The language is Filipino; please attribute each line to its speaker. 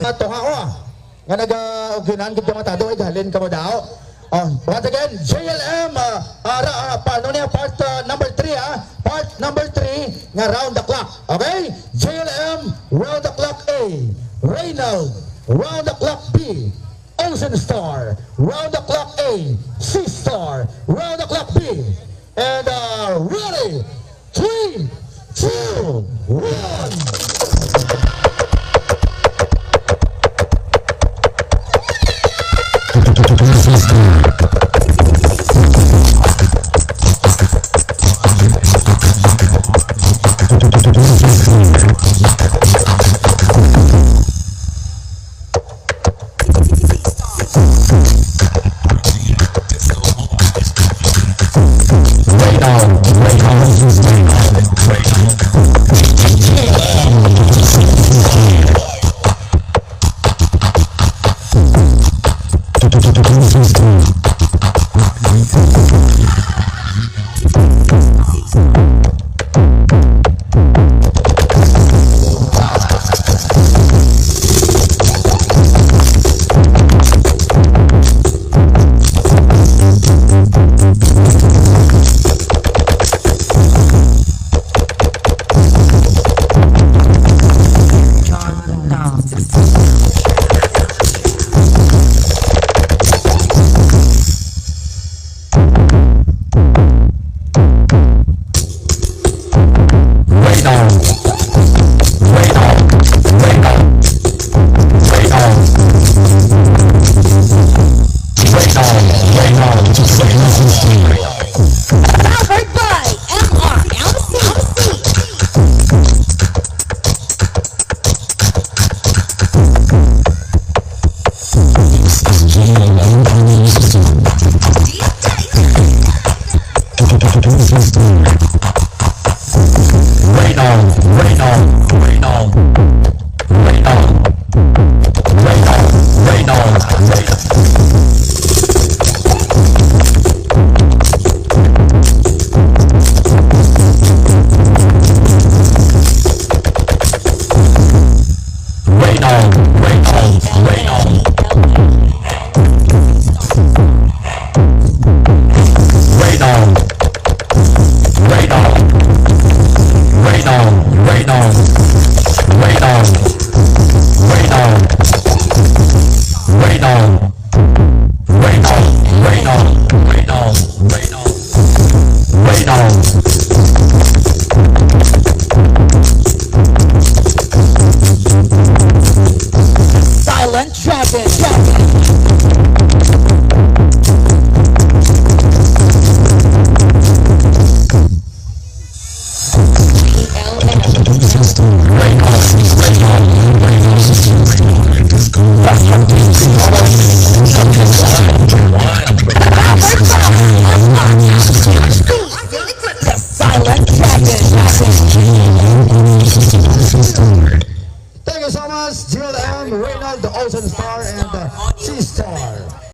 Speaker 1: Ato nga o nga nag-uginan gid matado ay galin ka mo daw. Once again, Jlm paano niya part number 3 part number 3 nga round the clock. Okay? Jlm round the clock A, Reynald round the clock B, Star round the clock A, Seastar round the clock B, and ready 3, 2, 1.